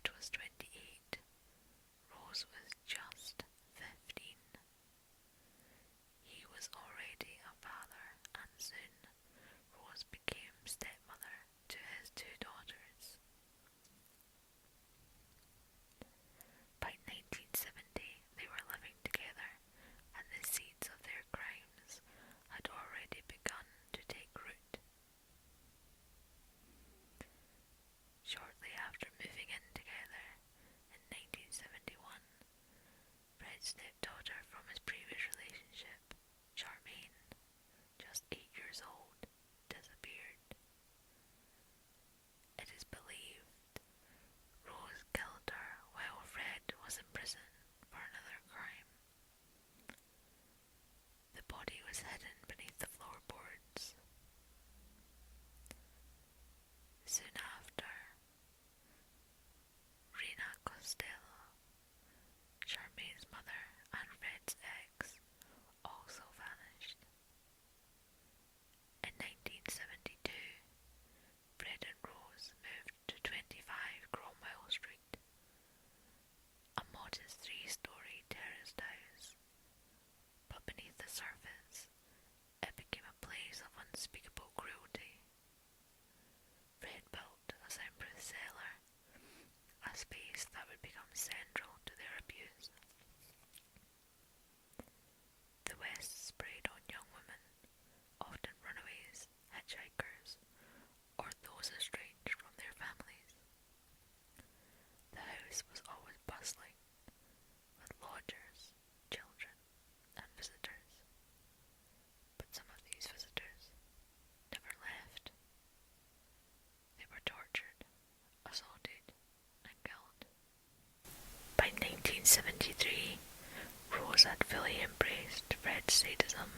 Fred was 28. Rose was just 15. He was already a father, and soon Rose became stepmother to his two daughters. By 1970, they were living together, and the seeds of their crimes had already begun to take root. Shortly after moving in together in 1971, Fred's stepdaughter from his previous relationship, Charmaine, just 8 years old, disappeared. It is believed Rose killed her while Fred was in prison for another crime. The body was hidden beneath the floorboards. Soon after, Rena Costello, Charmaine's mother and Fred's ex, also vanished. In 1972, Fred and Rose moved to 25 Cromwell Street, a modest 3-story terraced house, but beneath the surface, it became a place of unspeakable cruelty. Fred built a soundproof cellar, a space that would become central to their abuse. The West preyed on young women, often runaways, hitchhikers, or those estranged from their families. The house was always bustling, with lodgers, children, and visitors. But some of these visitors never left. They were tortured, assaulted, and killed. By 1973, Rose had fully embraced Fred's sadism.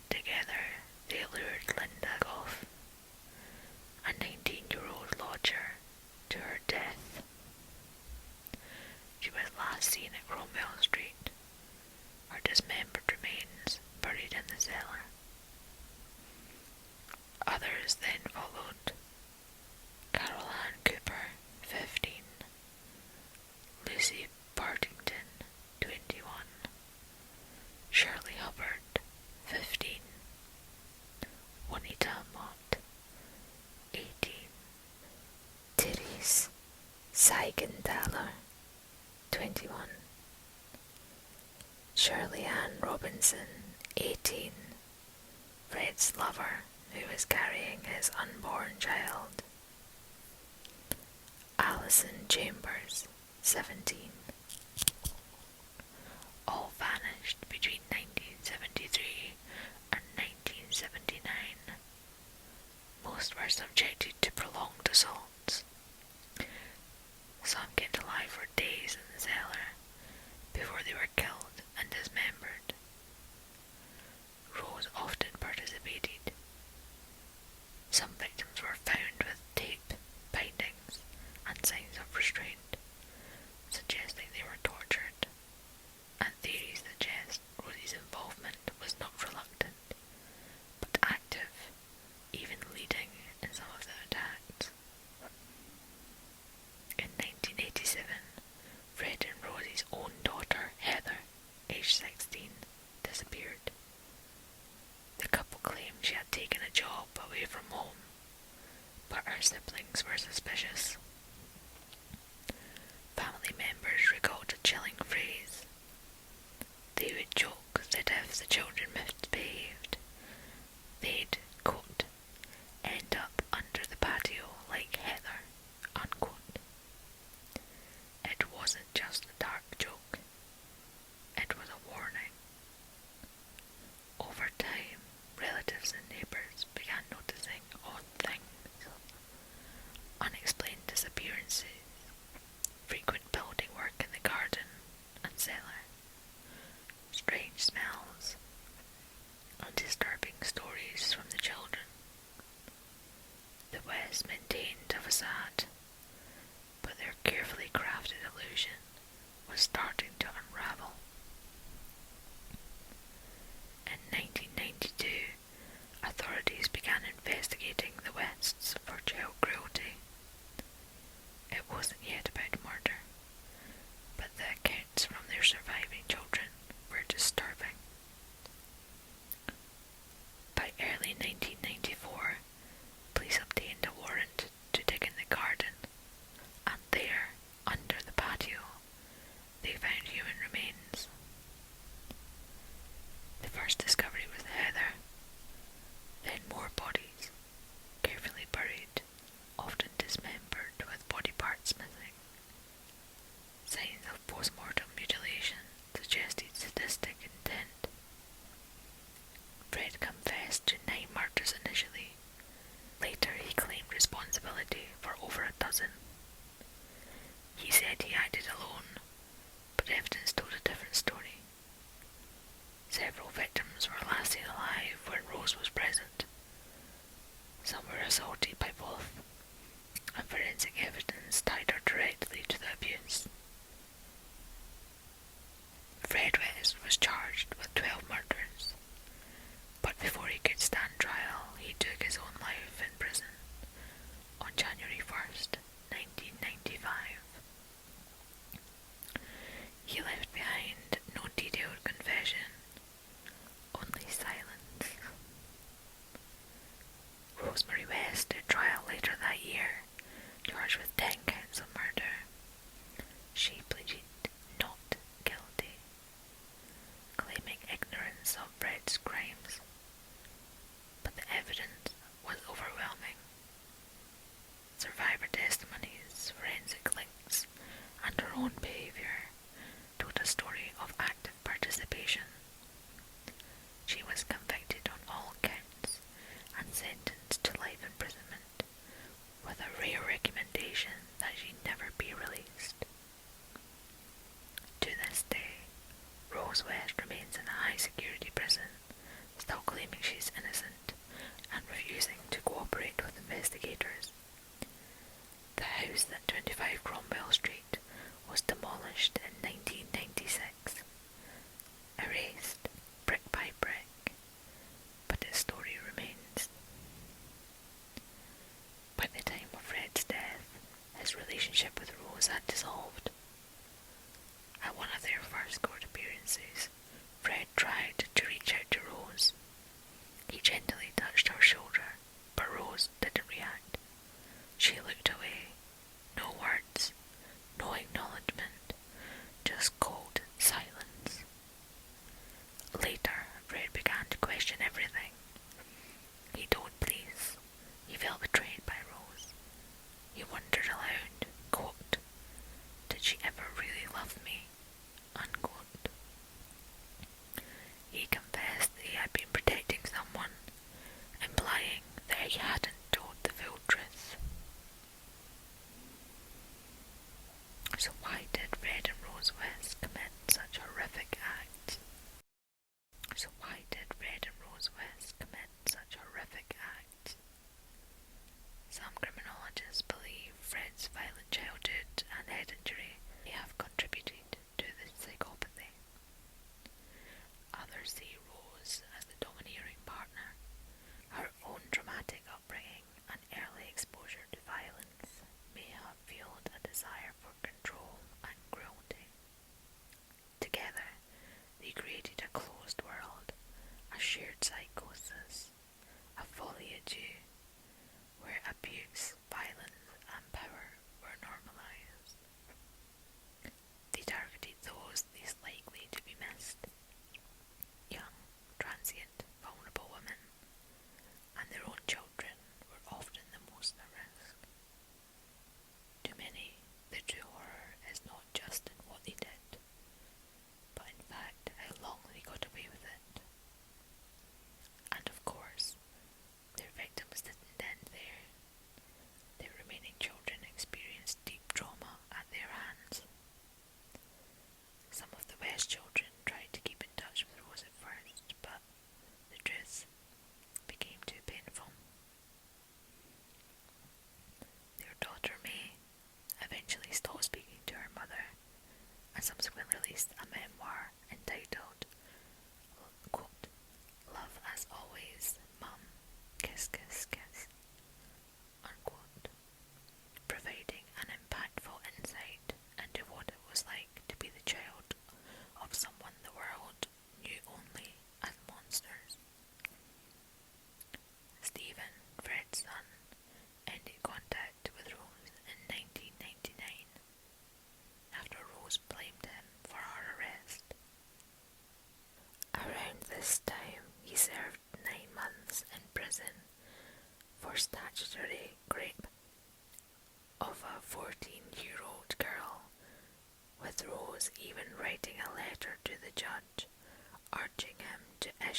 Together, they lured Linda Goff, a 19-year-old lodger, to her death. She was last seen at Cromwell Street, her dismembered remains buried in the cellar. Others then followed: Carol Ann Cooper, 15, Lucy Partington, 21, Shirley Hubbard, 15, Juanita Mott, 18, Therese Seigenthaler, 21, Shirley Ann Robinson, 18, Fred's lover, who was carrying his unborn child, Alison Chambers, 17. All vanished between 1973 and 1979. Most were subjected to prolonged assaults. Some kept alive for days in the cellar before they were killed and dismembered. Rose often participated. Some victims were found with tape, bindings, and signs of restraint, suggesting they were tortured, and theories suggest Rosie's involvement was not reluctant, but active, even leading in some of the attacks. wasn't yet about murder, but the accounts from their surviving children were disturbing. By early 1994, police obtained a warrant to dig in the garden, and there, under the patio, they found human remains. The first discovery was Heather, then more bodies, carefully buried, often dismembered with body parts missing. Signs of post-mortem mutilation suggested sadistic intent. Fred confessed to 9 murders initially. Later he claimed responsibility for over a dozen. He said he acted alone, but evidence told a different story. Several victims were last seen alive when Rose was present. Some were assaulted by both, and forensic evidence tied her directly to the abuse. Fred West was charged with 12 murders, but before he could stand trial, he took his own life in prison on January 1st, 1995. He left behind no detailed confession, only silence. Rosemary West stood trial later that year, charged with 10 counts of murder. She pleaded not guilty, claiming ignorance of Fred's crimes, but the evidence was overwhelming. Survivor testimonies, forensic links, and her own behaviour told a story of active participation. She was convicted on all counts and sentenced to life imprisonment, with a rare recommendation that she never be released. To this day, Rose West remains in a high-security prison, still claiming she's innocent and refusing to cooperate with investigators. The house at 25 Cromwell Street was demolished in 1996, erased brick by brick, but its story remains. By the time of Fred's death, his relationship with Rose had dissolved. At one of their first court appearances, Fred tried to reach out to Rose. He gently touched her shoulder, but Rose didn't react. She looked away. No words, no acknowledgement, just cold silence. Later, Fred began to question everything. He told police he felt betrayed by Rose. He wondered aloud, quote, "Did she ever really love me?" unquote. He confessed that he had been protecting someone, implying that he hadn't told the full truth. So why did Fred and Rose West commit such horrific acts? Some criminologists believe Fred's violent childhood and head injury may have contributed to the psychopathy. Others see Rose as the domineering partner. Her own traumatic upbringing and early exposure to violence may have fueled a desire for control and cruelty. Together, they created a closed world, a shared psychosis, a folie à deux, where abuse, violence, and power were normalized.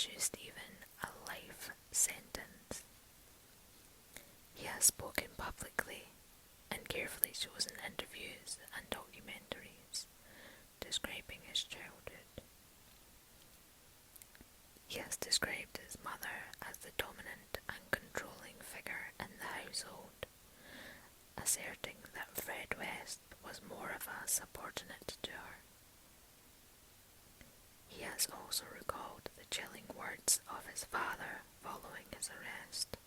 issue Stephen a life sentence. He has spoken publicly in carefully chosen interviews and documentaries describing his childhood. He has described his mother as the dominant and controlling figure in the household, asserting that Fred West was more of a subordinate to her. He has also recalled the chilling words of his father following his arrest,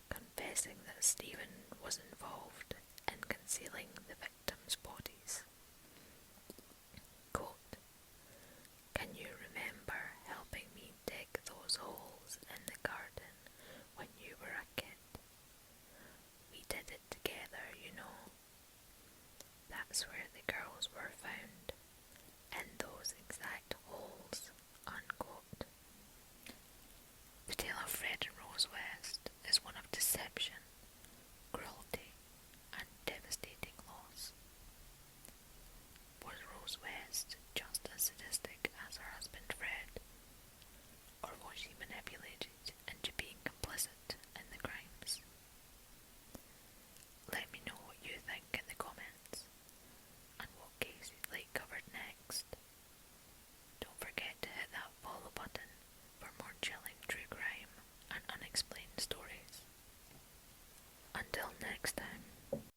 confessing that Stephen was involved in concealing the victims' bodies. Quote, "Can you remember helping me dig those holes in the garden when you were a kid? We did it together, you know. That's where the girls were found, in those exact holes." Unquote. The tale of Fred and Rose West is one of deception, cruelty, and devastating loss. Was Rose West just a sadistic